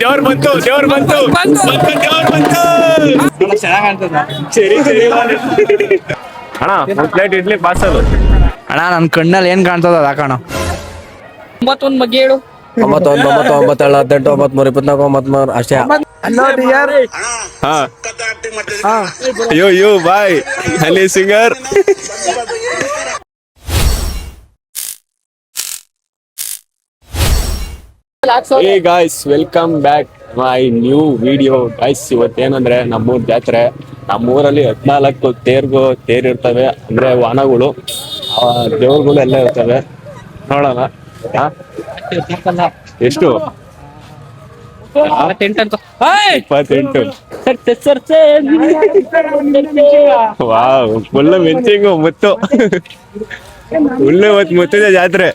ದೇವ್ರ ಬಂತು ಅಣ್ಣ ಒಂದ್ ಪ್ಲೇಟ್ ಇಡ್ಲಿ ಪಾರ್ಸಲ್. ಅಣ್ಣ ನನ್ ಕಣ್ಣಲ್ಲಿ ಏನ್ ಕಾಣ್ತದ ಅದ ಹಾಕೋಣ. 91 ಬಗ್ಗೆ ಹೇಳು. 91 97 18 19 24 23 ಅಷ್ಟೇ. Yo boy honey singer. Hey guys, welcome back my new video. Guys, ಇವತ್ತೇನಂದ್ರೆ ನಮ್ಮೂರ್ ಜಾತ್ರೆ. ನಮ್ಮೂರಲ್ಲಿ 14 ತೇರಿರ್ತವೆ, ಅಂದ್ರೆ ವಾಹನಗಳು, ದೇವ್ರುಗಳು ಎಲ್ಲ ಇರ್ತವೆ. ನೋಡೋಣ ಎಷ್ಟು 28 28. ವಾವ್, ಫುಲ್ ಮಿಂಚಿಂಗು ಮುತ್ತು. ಫುಲ್ ಇವತ್ತು ಮುತ್ತಿದೆ ಜಾತ್ರೆ.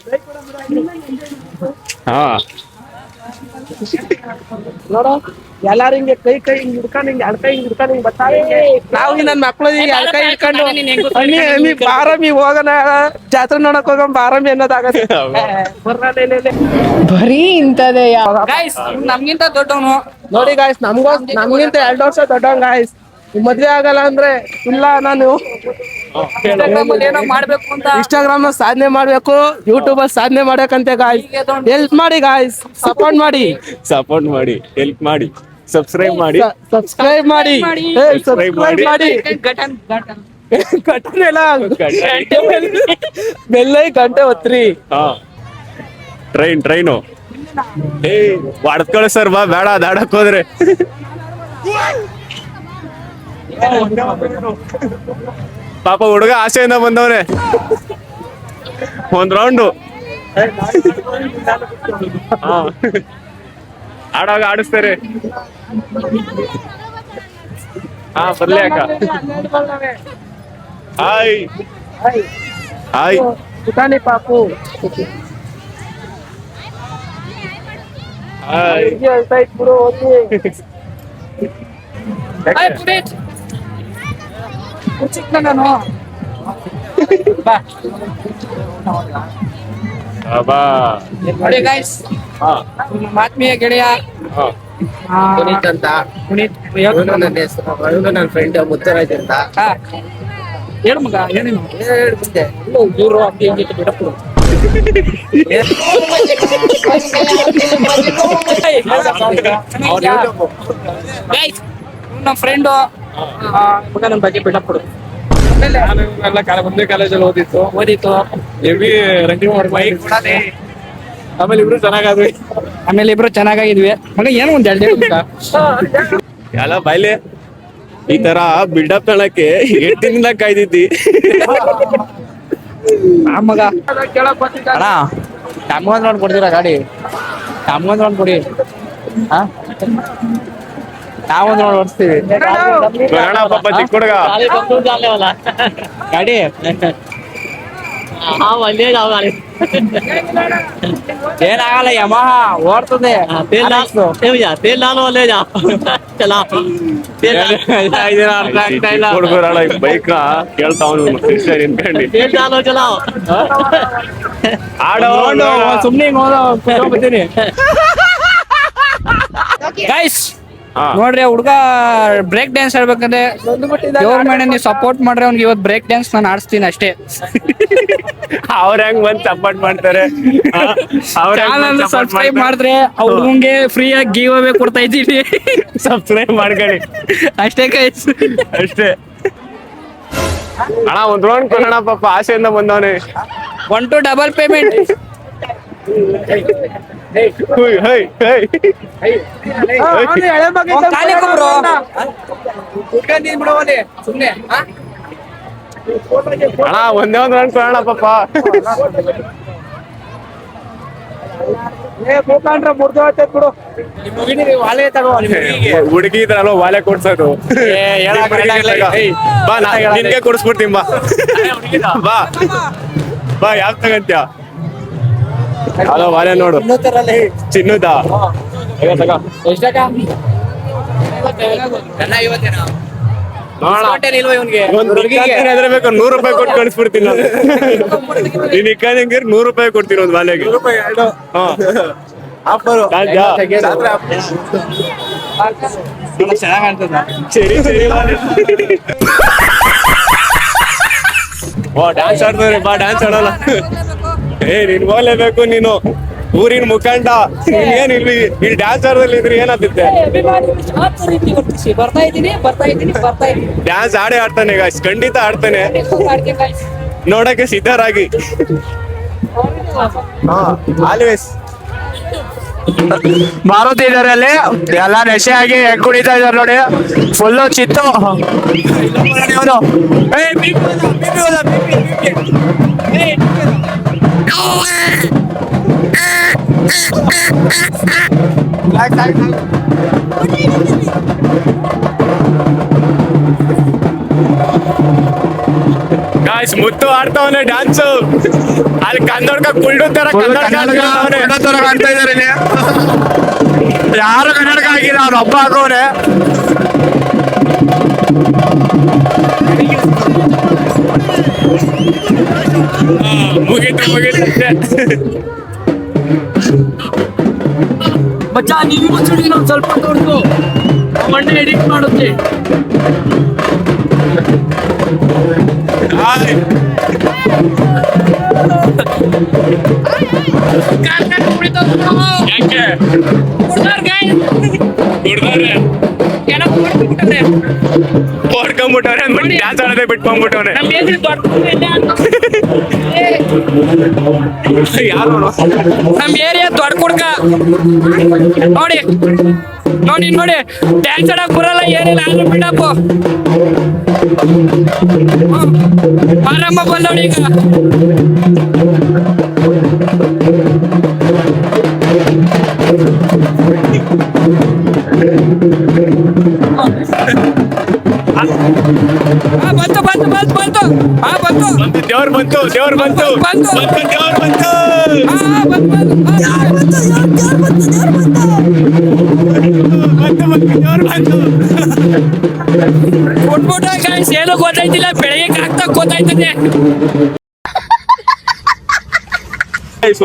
ಹಾ, ನೋಡು ಎಲ್ಲಾರು ಹಿಂಗೆ ಕೈ ಹಿಡ್ಕೊಂಡು ಹಿಂಗೆ ಅಡ್ಕೈ ಹಿಡ್ಕೊಂಡು ಹಿಂಗೆ ಬರ್ತಾರೆ. ನಾವು ನನ್ನ ಮಕ್ಳು ಹಿಂಗೆ ಅಡ್ಕೈ ಹಿಡ್ಕೊಂಡು ಅಮ್ಮಿ ಬಾರಮ್ಮಿ ಹೋಗೋಣ ಜಾತ್ರೆ ನೋಡಕ್ ಹೋಗೋಣ ಬಾರಮ್ಮಿ ಅನ್ನೋದಾಗತ್ತೆ. ಬರೀ ಇಂತದೇ ಗಾಯ್ಸ್. ನಮ್ಗಿಂತ ದೊಡ್ಡವನು ನೋಡಿ ಗಾಯ್ಸ್, ನಮ್ಗಿಂತ 2 ವರ್ಷ ದೊಡ್ಡವ್ ಗಾಯ್ಸ್. ಮದ್ವೆ ಆಗಲ್ಲ ಅಂದ್ರೆ ಇಲ್ಲ, ನಾನು ಏನೋ ಮಾಡ್ಬೇಕು ಅಂತ ಇನ್ಸ್ಟಾಗ್ರಾಮ್ ಸಾಧನೆ ಮಾಡ್ಬೇಕು, ಯೂಟ್ಯೂಬ್ ಅಲ್ಲಿ ಸಾಧನೆ ಮಾಡ್ಬೇಕಂತೆ ಗಾಯ್ಸ್. ಹೆಲ್ಪ್ ಮಾಡಿ ಗಾಯ್ಸ್, ಸಪೋರ್ಟ್ ಮಾಡಿ, ಹೆಲ್ಪ್ ಮಾಡಿ, ಸಬ್ಸ್ಕ್ರೈಬ್ ಮಾಡಿ, ಘಟನೆ ಎಲ್ಲ ಬೆಲ್ಲೈ ಗಂಟೆ ಹೊತ್ರಿ. ಹಾ, ಟ್ರೈನು ಹೊಡ್ಕೊಳ್ಳಿ ಸರ್, ಬಾ ಬೇಡ ದಾಡಕ್ ಹೋದ್ರೆ. ಪಾಪ ಹುಡುಗ ಆಸೆಯಿಂದ ಬಂದವನೆ. ಒಂದ್ ರೌಂಡು ಆಡೋಗ ಆಡಿಸ್ತಾರೆ. ಹಾ, ಬರ್ಲಿ ಅಕ್ಕ. ಹಾಯ್ ಪುಟಾಣಿ ಪಾಪು ಹಾಯ್. ಬಿಡು ನಾನು ಬಾ. ನೋಡಿ ಗಾಯ್ಸ್, ಹಾ, ನಮ್ಮ ಆತ್ಮೀಯ ಗೆಳೆಯ ಹಾ. ಪುನೀತ್ ಅಂತ, ಪುನೀತ್. ನನ್ನ ಹೆಸರು, ನನ್ನ ಫ್ರೆಂಡ್ ಮುತ್ತರಾಜ್ ಅಂತ. ಹೇಳು ಮಗ, ಏನೇನು ಮುಂದೆ ಇವರು ಅಪ್ಪಿ ಹಿಂಗೆ ಬಿಡಪ್ಪು. ನಮ್ಮ ಫ್ರೆಂಡು ಮಗ ನನ್ನ ಬಗ್ಗೆ ಬಿಡಪ್ಪಡು. ಒಂದೇ ಕಾಲೇಜಲ್ಲಿ ಓದಿತ್ತು. ಆಮೇಲೆ ಇಬ್ರು ಚೆನ್ನಾಗಾದ್ವಿ. ಆಮೇಲೆ ಇಬ್ರು ಚೆನ್ನಾಗಿದ್ವಿ. ಮಗ ಏನು ಒಂದ್ 2 ಎಲ್ಲ ಬಾಯ್ಲೆ ಈ ತರ ಬಿಲ್ಡಪ್ ತಳಕ್ಕೆ 8 ದಿನದಿಂದ ಕಾಯ್ದಿದ್ದಿ. ಮಗ ಅಣ್ಣ ತಮ್ಮಂದ್ ರೌಂಡ್ ಕೊಡ್ತೀರಾ ಗಾಡಿ? ತಮ್ಮಂದ್ ರೌಂಡ್ ಕೊಡಿ. ನಾವೊಂದ್ ರೌಂಡ್ ಓಡಿಸ್ತೀವಿ ಪಾಪ ಚಿಕ್ಕ ಹುಡುಗ. ಗಾಡಿ. ಏನಾಗಲ್ಲ, ಯಮಹ ಓಡ್ತದೆ. ಹುಡುಗರ ಬೈಕ್ ಕೇಳ್ತಾವನು ಸಿಸ್ಟರ್ ಇನ್ಕಂಡಿ ಆಡೋ ಸುಮ್ನೆ ಬರ್ತೀನಿ. ಗೈಸ್ ನೋಡ್ರಿ, ಹುಡುಗ ಬ್ರೇಕ್ ಡ್ಯಾನ್ಸ್ ಆಡ್ಬೇಕಂದ್ರೆ ಗೌರ್ಮೆಂಟ್ ನೀವು ಸಪೋರ್ಟ್ ಮಾಡ್ರೆ ಅವ್ನಿಗೆ ಇವತ್ತು ಬ್ರೇಕ್ ಡ್ಯಾನ್ಸ್ ನಾನು ಆಡಿಸ್ತೀನಿ ಅಷ್ಟೇ. ಅವ್ರ ಹೆಂಗ್ ಬಂದ್ ಸಪೋರ್ಟ್ ಮಾಡ್ತಾರೆ? ಸಬ್ಸ್ಕ್ರೈಬ್ ಮಾಡಿದ್ರೆ ಹುಡುಗಂಗೆ ಫ್ರೀ ಆಗಿ ಗಿವ್ ಅವೇ ಕೊಡ್ತಾ ಇದ್ದೀವಿ. ಸಬ್ಸ್ಕ್ರೈಬ್ ಮಾಡ್ಕೊಳ್ಳಿ ಅಷ್ಟೇ ಗೈಸ್, ಅಷ್ಟೇ. ಅಣ್ಣ ಒಂದ್ ರೌಂಡ್ ಕೊಡೋಣ, ಪಾಪ ಆಸೆಯಿಂದ ಬಂದವನೇ. 1 to ಡಬಲ್ ಪೇಮೆಂಟ್. ಅಣ್ಣ ಒಂದೇ ಒಂದ್ ರೌಂಡ್ ಕೊಡೋಣ ಪಾಪ. ಹುಡುಗಿ ಇದ್ರಲ್ಲ ವಾಲೆ ಕೊಡ್ಸೋದು. ಬಾ, ನಿನ್ಗೆ ಕೊಡ್ಸ್ಬಿಡ್ತೀನಿ. ಬಾ ಬಾ, ಯಾವ್ ತಗಂತ್ಯ? ಅದ ವಾಲೆ ನೋಡು, ಚಿನ್ನದ. ಬೇಕು 100 ರೂಪಾಯಿ ಕೊಟ್ಟು ಕಳಿಸ್ಬಿಡ್ತೀನಿ ನಾನು. ನೀನ್ ಇಕ್ಕಂಗೆ 100 ರೂಪಾಯಿ ಕೊಡ್ತೀನಿ ಒಂದ್ ವಾಲೆಗೆ. ಸರಿ ಸರಿ ಓ ಡ್ಯಾನ್ಸ್ ಆಡ್ತಾರೆ ಬಾ ಡ್ಯಾನ್ಸ್ ಆಡಲ್ಲ ನೀನ್ ಹೋಗ್ಲೇಬೇಕು ನೀನು ಊರಿನ ಮುಖಂಡ ಏನ್ ಇಲ್ಲಿ ಡ್ಯಾನ್ಸ್ ಆಡದಲ್ಲಿ ಇದ್ರೆ ಏನಾಗುತ್ತೆ ಡ್ಯಾನ್ಸ್ ಆಡೇ ಆಡ್ತಾನೆ ಗಾಯ್ಸ್ ಖಂಡಿತ ಆಡ್ತಾನೆ ನೋಡಕ್ಕೆ ಸಿದ್ಧರಾಗಿ ಆಲ್ವೇಸ್ ಮಾರುತಿ ಇದಾರೆ ಅಲ್ಲಿ ಎಲ್ಲ ನೆಶೆಯಾಗಿ ಹೆಂಗ್ ಕುಡಿತಾ ಇದಾರೆ ನೋಡಿ ಫುಲ್ಲು ಚಿತ್ತು ಗಾಯ್ಸ್ ಮುತ್ತು ಆಡ್ತಾವನೆ ಡ್ಯಾನ್ಸ್ ಅಲ್ಲಿ ಕನ್ನಡಕ ಕುಲ್ಡು ತರ ತರ ಕಾಣ್ತಾ ಇದಾರೆ ಇಲ್ಲಿ ಯಾರು ಕನ್ನಡಕ ಆಗಿಲ್ಲ ಅವ್ರ ಹಬ್ಬ ಹಾಕೋರೆ ಮುಗೀತು ಮುಗೀತು ಮಚ್ಚ ನೀವು ಒಂದು ಸ್ವಲ್ಪ ತೋರಿಸು ಮಂಡೆ ಎಡಿಟ್ ಮಾಡುತ್ತೆ ಯಾಕೆ ಹೊಡ್ಕೊಂಡ್ಬಿಟ್ಟವ್ರೆ ಡ್ಯಾನ್ಸ್ ಆಡೋದೇ ಬಿಟ್ಕೊಂಡ್ಬಿಟ್ಟವ್ರೆ ಯಾರು ನಮ್ ಏರಿಯಾ ದೊಡ್ಡ ಕುಡ್ಕ ನೋಡಿ ನೋಡಿ ನೋಡಿ ಡ್ಯಾನ್ಸ್ ಆಡಕ್ ಬರಲ್ಲ ಏನಿಲ್ಲ ಆದ್ರೂ ಬಿಡಪ್ಪ ಆರಾಮ ಬಂದವಳಿ ಈಗ ಬಂತು ಬಂತು ಬಂತು ಬಂತು ಬಂತು ದೇವ್ರು ಬಂತು ದೇವ್ರು ಬಂತು ಬಂತು ದೇವ್ರು ಬಂತು ದೇವ್ರು ಬಂತು ಕೊಟ್ಬಿಟ್ಟ ಗಾಯ್ಸ್ ಏನು ಗೊತ್ತಾಯ್ತಿಲ್ಲ ಬೆಳಗ್ಗೆ ಆಗ್ತಾ ಗೊತ್ತಾಯ್ತದೆ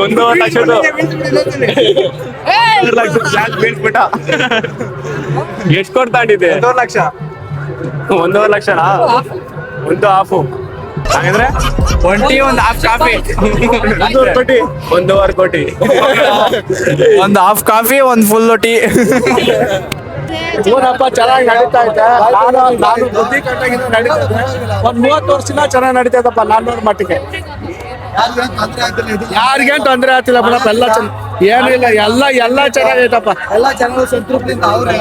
ಒಂದು ಲಕ್ಷದ ಬೀಳ್ಬಿಟ್ಟ ಎಷ್ಟು ಕೊಡ್ತಾಂಡಿದೆ 1 ಲಕ್ಷ 1.5 ಲಕ್ಷನಾ ಒಂದು ಹಾಫು ಹಾಗಾದ್ರೆ ಒಂದು ಹಾಫ್ ಕಾಫಿ 1.5 ಕೋಟಿ 1.5 ಕೋಟಿ ಒಂದು ಹಾಫ್ ಕಾಫಿ ಒಂದು ಫುಲ್ ಟೀ ಏನಪ್ಪ ಚೆನ್ನಾಗಿ ನಡೀತಾ ಇದೆ ನಾನು ಬುದ್ಧಿ ಕಟ್ಟಾಗಿಂದ ನಡೀತಾ ಇದೆ ಒಂದ್ 30 ವರ್ಷದಿಂದ ಚೆನ್ನಾಗಿ ನಡೀತೈತಪ್ಪ ನಾನು ಮಟ್ಟಿಗೆ ಯಾರಿಗೇನ್ ತೊಂದ್ರೆ ಆಗ್ತಿಲ್ಲ ಬಿಡಪ್ಪ ಎಲ್ಲ ಏನಿಲ್ಲ ಎಲ್ಲ ಚೆನ್ನಾಗೈತಪ್ಪ ಎಲ್ಲ ಚೆನ್ನಾಗಿ ಸಂತೃಪ್ತಿಯಿಂದ ಅವ್ರೆ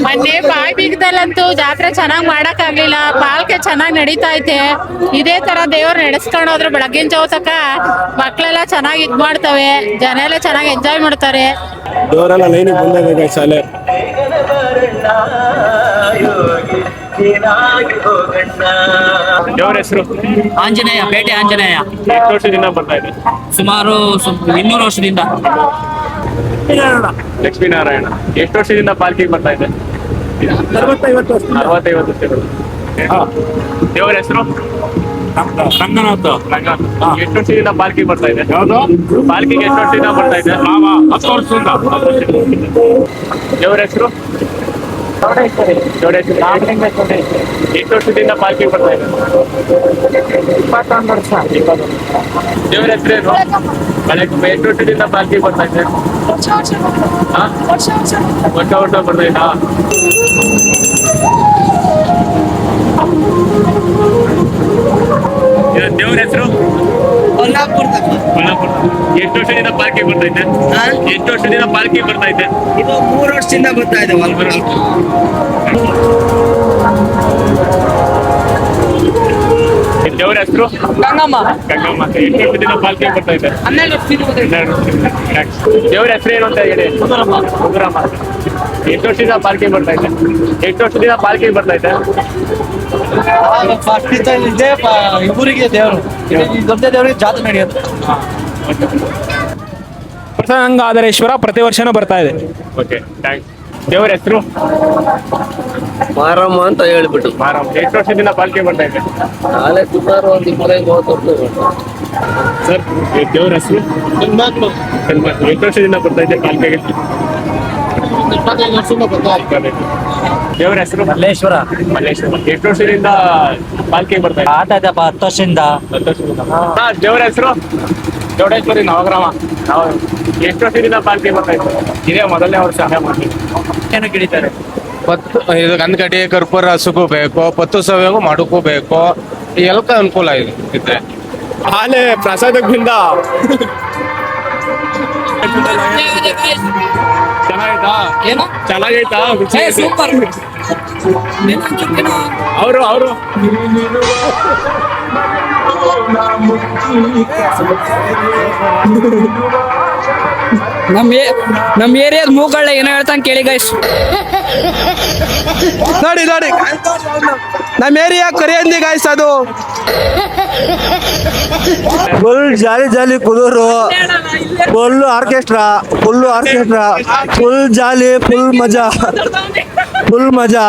ಮೊನ್ನೆ ಬಾಯಿ ಬೀಗದಲ್ಲಂತೂ ಜಾತ್ರೆ ಚೆನ್ನಾಗ್ ಮಾಡಕ್ ಆಗ್ಲಿಲ್ಲ ಪಾಲ್ಕೆ ಚೆನ್ನಾಗ್ ನಡೀತಾ ಐತೆ ಇದೇ ತರ ದೇವ್ರು ನಡೆಸ್ಕೊಂಡು ಹೋದ್ರೆ ಬೆಳಗಿನ ಜಾವ ತಕ ಮಕ್ಳೆಲ್ಲ ಚೆನ್ನಾಗಿ ಇದ್ ಮಾಡ್ತವೆ ಜನ ಎಲ್ಲ ಚೆನ್ನಾಗಿ ಎಂಜಾಯ್ ಮಾಡ್ತಾರೆ ದೇವರೆಲ್ಲ ಲೈನಿಗೆ ಬಂದಾಗ ಶಾಲೆ ದೇವರ ಹೆಸರು ಆಂಜನೇಯ ಬೇಟೆ ಆಂಜನೇಯ ಎಷ್ಟು ವರ್ಷದಿಂದ ಬರ್ತಾ ಇದೆ ಸುಮಾರು 200 ವರ್ಷದಿಂದ ಲಕ್ಷ್ಮೀನಾರಾಯಣ ಎಷ್ಟು ವರ್ಷದಿಂದ ಪಾಲ್ಕಿಗೆ ಬರ್ತಾ ಇದೆ 60-50 ವರ್ಷ 60-50 ವರ್ಷಗಳು ದೇವರ ಹೆಸರು ರಂಗನಾಥ ಎಷ್ಟು ವರ್ಷದಿಂದ ಪಾಲ್ಕಿಗೆ ಬರ್ತಾ ಇದೆ ಪಾಲ್ಕಿಗೆ ಎಷ್ಟು ವರ್ಷದಿಂದ ಬರ್ತಾ ಇದೆ 10 ವರ್ಷದಿಂದ ದೇವರ ಹೆಸರು ಎಷ್ಟು ವರ್ಷದಿಂದ ಪಾಲ್ಕಿಗೆ ಬರ್ತಾ ಇದೆ 21 ವರ್ಷ ದೇವರ ಹೆಸರೇನು ಎಷ್ಟು ವರ್ಷದಿಂದ ಪಾಲ್ಕಿಗೆ ಬರ್ತಾ ಇದೆ ವರ್ಷ ಬರ್ತಾ ಇದ್ದಾ ದೇವರ ಹೆಸರು ಕೊಲ್ಲಾಪುರ ಎಷ್ಟು ವರ್ಷದಿಂದ ಪಾಲ್ಕಿಗೆ ಬರ್ತಾ ಇದ್ದೆ ಎಷ್ಟು ವರ್ಷದಿಂದ ಪಾಲ್ಕಿಗೆ ಬರ್ತಾ ಇದ್ದೆ ಇದು 3 ವರ್ಷದಿಂದ ಬರ್ತಾ ಇದೆ ದೇವರ ಹೆಸರು ಗಂಗಮ್ಮ ಗಂಗಮ್ಮ ಎಷ್ಟು ವರ್ಷದಿಂದ ಪಾಲ್ಕಿಗೆ ಬರ್ತಾ ಇದ್ದೆ 12 ದೇವರ ಹೆಸರು ಏನು ಅಂತ ಹೇಳಿ ಮುಗುರಮ್ಮ ಎಷ್ಟು ವರ್ಷದಿಂದ ಪಾಲ್ಕಿಗೆ ಬರ್ತಾ ಇದ್ದೆ ಎಷ್ಟು ವರ್ಷದಿಂದ ಪಾಲ್ಕಿಗೆ ಬರ್ತಾ ಇದ್ದೆ ಊರಿಗೆ ದೇವರು ದೊಡ್ಡ ದೇವರಿಗೆ ಜಾತ್ರೆ ನಡೆಯೋದು ಪ್ರಸನ್ನಂಗಾಧರೇಶ್ವರ ಪ್ರತಿ ವರ್ಷನೂ ಬರ್ತಾ ಇದೆ ಓಕೆ ಥ್ಯಾಂಕ್ಸ್ ದೇವ್ರ ಹೆಸರು ಮಾರಮ್ಮ ಅಂತ ಹೇಳ್ಬಿಟ್ಟು ಮಾರಮ್ಮ. ಎಷ್ಟು ವರ್ಷದಿಂದ ಪಾಲ್ಕೆ ಬರ್ತಾ ಇದೆ ನಾಳೆ ಸುಮಾರು ಒಂದು 25-30 ವರ್ಷ. ಸರ್ ದೇವ್ರ ಹೆಸರು ಎಷ್ಟು ವರ್ಷದಿಂದ ಬರ್ತಾ ಇದೆ ಪಾಲ್ಕೆಗೆ? ದೇವ್ರ ಹೆಸರು ಮಲ್ಲೇಶ್ವರ ಮಲ್ಲೇಶ್ವರ. ಎಷ್ಟು ವರ್ಷದಿಂದ ಪಾಲ್ಕೆ ಬರ್ತಾ ಇದೆ? ಆಟ ಆಯ್ತಪ್ಪ 10 ವರ್ಷದಿಂದ. 10 ವರ್ಷದಿಂದ. ದೇವ್ರ ಹೆಸರು ಚೌಡೇಶ್ವರಿ ನವಗ್ರಾಮ. ಎಷ್ಟು ವರ್ಷದಿಂದ ಪಾಲ್ಕೆ ಬರ್ತಾ ಇತ್ತು? ಇದೇ ಮೊದಲನೇ ವರ್ಷ ಮಾಡ್ತೀವಿ. ಏನು ಕಿಡಿತಾರೆ ಇದು ಗಂಧಕಡ್ಡಿ ಕರ್ಪೂರ ಹಸುಗೂ ಬೇಕು, ಪತ್ತು ಸವ್ಯಗೂ ಮಾಡೋಕ್ಕೂ ಬೇಕು, ಎಲ್ಲಕ್ಕ ಅನುಕೂಲ ಇದೆ ಇದ್ರೆ. ಆಲೆ ಪ್ರಸಾದಕ್ಕಿಂತ ಚೆನ್ನಾಗೈತಾ? ಏನು ಚೆನ್ನಾಗೈತಾ? ಸೂಪರ್ ಅವರು ನಮ್ ಏರಿಯಾದ ಮೂಗಳ್ಳ ಏನೋ ಹೇಳ್ತಾನೆ ಕೇಳಿ ಗೈಸ್. ನೋಡಿ ನಮ್ಮ ಏರಿಯಾ ಕರಿಯಂದಿ ಗಾಯ್ಸ್ ಅದು. Full jolly jolly Kudur, full orchestra, full jolly, full ಮಜಾ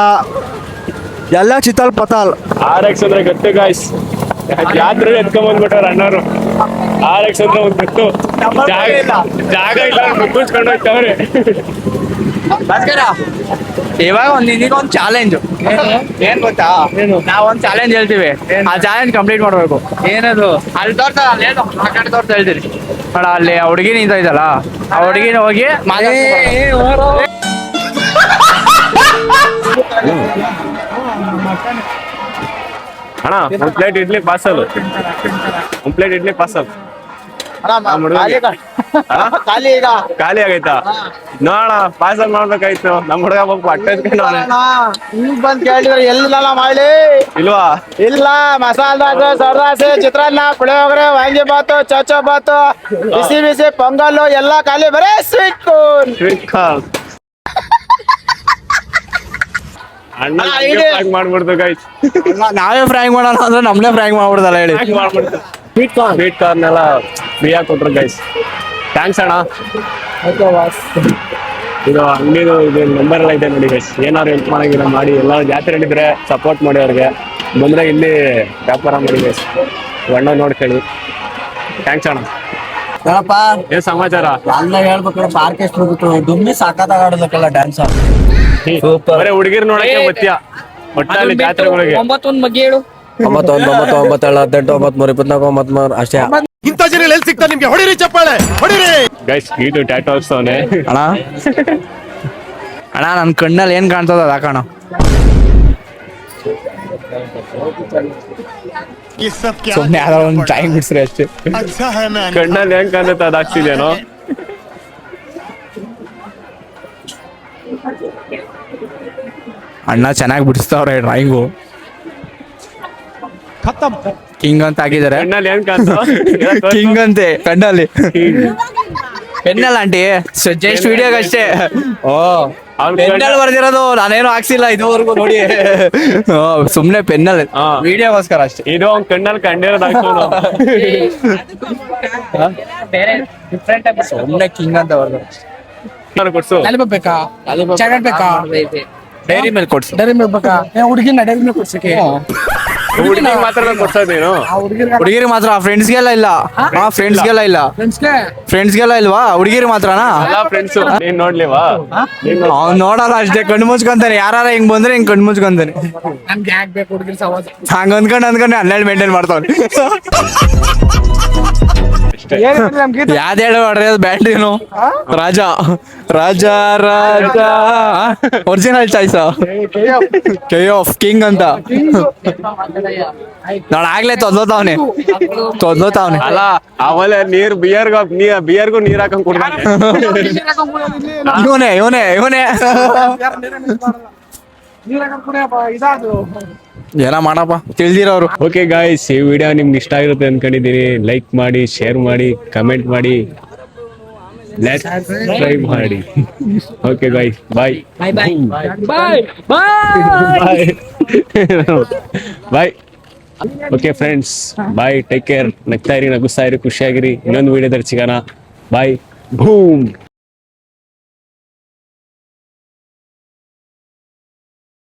ಎಲ್ಲ ಚಿತ್ತಲ್ ಪತಾಲ್. RX ಅಂದ್ರೆ ಗೊತ್ತು ಗಾಯ್ಸ್, ಜಾತ್ರೆ ಎತ್ಕೊಂಡ್ ಬಂದ್ಬಿಟ್ಟಾರ ಅಣ್ಣವ್ರು. RX ಅಂದ್ರೆ ಒಂದು ಗೊತ್ತು, ಜಾಗ ಇಲ್ಲ ಮುಗಿಸ್ಕೊಂಡು ಹೋಗ್ತಾವ್ರೆ. ಇವಾಗ ನಿನಗೊಂದು ಚಾಲೆಂಜ್ ಏನ್ ಗೊತ್ತಾ? ನಾವೊಂದ್ ಚಾಲೆಂಜ್ ಹೇಳ್ತೀವಿ, ಆ ಚಾಲೆಂಜ್ ಕಂಪ್ಲೀಟ್ ಮಾಡ್ಬೇಕು. ಏನದು? ಅಲ್ಲಿ ತೋರ್ತಾ ಅಲ್ಲೇನು ಆ ಕಡೆ ತೋರ್ತಾ ಹೇಳ್ತೀರಿ ನೋಡ, ಅಲ್ಲಿ ಆ ಹುಡುಗಿ ನಿಂತ ಇದ್ದಲ್ಲ, ಆ ಹುಡುಗಿನ ಹೋಗಿ ಅಣ್ಣ ಒಂದ್ ಪ್ಲೇಟ್ ಇಡ್ಲಿ ಪಾರ್ಸಲ್, ಖಾಲಿ ಆಗೈತಾ? ನೋಡ ಪಾರ್ಸಲ್ ಮಾಡ್ಬೇಕಾಯ್ತು. ನಮ್ ಹುಡುಗ ಪಾಪ ಹೊಟ್ಟೆ ಬಂದ್ ಕೇಳಿದ್ರೆ ಎಲ್ಲಿಲ್ಲ ಮಾಡಿ ಇಲ್ವಾ? ಇಲ್ಲ ಮಸಾಲ ದೋಸೆ, ಸರ್ದಾಸೆ, ಚಿತ್ರಾನ್ನ, ಪುಳಿಯೋಗರೆ, ವಾಂಗಿ ಬಾತು, ಚೌಚೌ ಬಾತು, ಬಿಸಿ ಪೊಂಗಲ್ಲು ಎಲ್ಲ ಖಾಲಿ, ಬರೇ ಸ್ವೀಟ್ ಕಾರ್ನ್. ಅಣ್ಣ ಮಾಡ್ಬಿಡ್ತು ಗೈಸ್. ನಾವೇ ಫ್ರೈ ಮಾಡೋಣ ಅಂದ್ರೆ ನಮ್ನೇ ಫ್ರೈ ಮಾಡ್ಬಿಡ್ದಲ್ಲ ಹೇಳಿ. ಸ್ವೀಟ್ ಕಾರ್ನ್ ಎಲ್ಲ ಫ್ರೀಯಾಗಿ ಕೊಟ್ರು ಗೈಸ್. ಥ್ಯಾಂಕ್ಸ್ ಅಣ್ಣ. ಇದು ಅಂಗಡಿದು ಇದು ನಂಬರ್ ಎಲ್ಲ ಇದೆ ನೋಡಿ ಗೈಸ್. ಏನಾದ್ರು ಹೆಲ್ಪ್ ಮಾಡಂಗಿಲ್ಲ ಮಾಡಿ, ಎಲ್ಲ ಜಾತ್ರೆ ಹಿಡಿದ್ರೆ ಸಪೋರ್ಟ್ ಮಾಡಿ ಅವ್ರಿಗೆ. ಬಂದ್ರೆ ಇಲ್ಲಿ ವ್ಯಾಪಾರ ಮಾಡಿ ಗೈಸ್. ಅಣ್ಣ ನೋಡ್ಕೊಳ್ಳಿ. ಥ್ಯಾಂಕ್ಸ್ ಅಣ್ಣ. ಏನಪ್ಪ ಏನ್ ಸಮಾಚಾರ? ಅಲ್ಲ ಹೇಳ್ಬೇಕು, ಆರ್ಕೆಸ್ಟ್ರಾ ದುಮ್ಮಿ ಸಾಕಾದಾಗ ಆಡೋದಕ್ಕೆಲ್ಲ ಡ್ಯಾನ್ಸ್. ಬರೀ ಹುಡುಗಿರ್ ನೋಡಕ್ಕೆ ಬತ್ತೀಯ ಒಟ್ಟಲ್ಲಿ ಜಾತ್ರೆಗಳಿಗೆ. 9 ಬಗ್ಗೆ ಹೇಳು. 9, 9, 9, 17, 18, 19, 24, 23 ಅಷ್ಟೇ. ಇಂಥ ಜನ ಎಲ್ಲಿ ಸಿಗ್ತಾರೆ ನಿಮ್ಗೆ? ಹೊಡಿರಿ ಚಪ್ಪಾಳೆ, ಹೊಡಿರಿ. ಗೈಸ್ ಇದು ಟ್ಯಾಟೋ ಹಾಕ್ಸವನೆ. ಅಣ್ಣ ನನ್ ಕಣ್ಣಲ್ಲಿ ಏನ್ ಕಾಣ್ತದ ಅದ ಹಾಕೋಣ. ಸುಮ್ನೆ ಯಾವ್ದಾರ ಒಂದು ಟೈಮ್ ಬಿಡ್ಸ್ರಿ ಅಷ್ಟೇ. ಕಣ್ಣಲ್ಲಿ ಹೆಂಗ್ ಕಾಣುತ್ತೆ ಅದು ಹಾಕ್ಸಿದೇನೋ. ಅಣ್ಣ ಚೆನ್ನಾಗಿ ಬಿಡಿಸ್ತಾವ್ರೆ ಡ್ರಾಯಿಂಗು. ಕಿಂಗ್ ಅಂತ ಹಾಕಿದಾರೆ. ಕಣ್ಣಲ್ಲಿ ಹೆಂಗ್ ಕಾಣ್ತ? ಕಿಂಗ್ ಅಂತೆ ಕಣ್ಣಲ್ಲಿ. ಪೆನ್ನಲ್ಲ ಆಂಟಿ, ಜಸ್ಟ್ ವಿಡಿಯೋಗ ಅಷ್ಟೇ. ಓ ಪೆನ್ನಲ್ಲಿ ಬರ್ದಿರೋದು, ನಾನೇನು ಹಾಕ್ಸಿಲ್ಲ ಇದುವರೆಗೂ ನೋಡಿ. ಸುಮ್ನೆ ಪೆನ್ನಲ್ಲಿ ವಿಡಿಯೋಗೋಸ್ಕರ ಅಷ್ಟೇ. ಇದು ಅವ್ನ್ ಕಣ್ಣಲ್ಲಿ ಕಂಡಿರೋದು ಹಾಕ್ಸೋನು. ಸುಮ್ನೆ ಕಿಂಗ್ ಅಂತ ಬರ್ದು. ಕೊಡ್ಸು. ಬೇಕಾ ಚಾಕ್ಲೇಟ್ ಬೇಕಾ? ಡೈರಿ ಮೇಲೆ ಕೊಡ್ಸು. ಡೈರಿ ಮಿಲ್ಕ್ ಬೇಕಾ? ಹುಡುಗಿನ ಡೈರಿ ಮಿಲ್ಕ್ ಕೊಡ್ಸಕ್ಕೆ ಹುಡುಗಿಗೆ ಮಾತ್ರ ಕೊಡ್ಸೋದು ನೀನು? ಹುಡುಗಿರಿ ಮಾತ್ರ, ಫ್ರೆಂಡ್ಸ್ಗೆಲ್ಲ ಇಲ್ಲ. ಫ್ರೆಂಡ್ಸ್ಗೆಲ್ಲ ಇಲ್ಲ. ಫ್ರೆಂಡ್ಸ್ಗೆಲ್ಲ ಇಲ್ವಾ? ಹುಡುಗಿರಿ ಮಾತ್ರನಾ? ಎಲ್ಲ ಫ್ರೆಂಡ್ಸು. ನೀನ್ ನೋಡ್ಲಿವಾ? ಅವ್ನು ನೋಡಲ್ಲ ಅಷ್ಟೇ, ಕಣ್ಣು ಮುಚ್ಕೊಂತಾನೆ. ಯಾರ ಹಿಂಗ್ ಬಂದ್ರೆ ಹಿಂಗ್ ಕಣ್ಣು ಮುಚ್ಕೊಂತಾನೆ. ನಮ್ಗೆ ಯಾಕೆ ಬೇಕು ಹುಡುಗಿರ್ ಸವಾಸ? ಹಂಗ ಅಂದ್ಕೊಂಡು 12 ಮೇಂಟೈನ್ ಮಾಡ್ತಾವ್ನೆ. ಯಾವ್ದು ಹೇಳು ನೋಡ್ರಿ, ಅದು ಬ್ಯಾಂಡ್ ಏನು? ರಾಜ ರಾಜ ರಾಜ ಒರಿಜಿನಲ್ ಚಾಯ್ಸ್ KOF ಕಿಂಗ್ ಅಂತ. ನೋಡ ಆಗ್ಲೇ ತೊದ್ಲೋತಾವ್ನೆ. ಅಲ್ಲ ಆಮೇಲೆ ಬಿಯರ್ಗೂ ನೀರ್ ಹಾಕೊಂಡ್ ಕೊಡ್ತಾನೆ. ಇವನೇ ಏನ ಮಾಡಪ್ಪ ತಿಳಿದಿರೋರು. ಓಕೆ ಗಾಯ್ಸ್, ಈ ವಿಡಿಯೋ ನಿಮ್ಗೆ ಇಷ್ಟ ಆಗಿರುತ್ತೆ ಅನ್ಕೊಂಡಿದೀನಿ. ಲೈಕ್ ಮಾಡಿ, ಶೇರ್ ಮಾಡಿ, ಕಮೆಂಟ್ ಮಾಡಿ, ಸಬ್ಸ್ಕ್ರೈಬ್ ಮಾಡಿ. ಓಕೆ ಗಾಯ್ಸ್, ಬಾಯ್ ಬಾಯ್. ಓಕೆ ಫ್ರೆಂಡ್ಸ್, ಬಾಯ್, ಟೇಕ್ ಕೇರ್. ನಗ್ತಾ ಇರಿ, ನಗುಸ್ತಾ ಇರಿ, ಖುಷಿಯಾಗಿರಿ. ಇನ್ನೊಂದು ವಿಡಿಯೋದಲ್ಲಿ ಸಿಗೋಣ. ಬಾಯ್, ಬೂಮ್.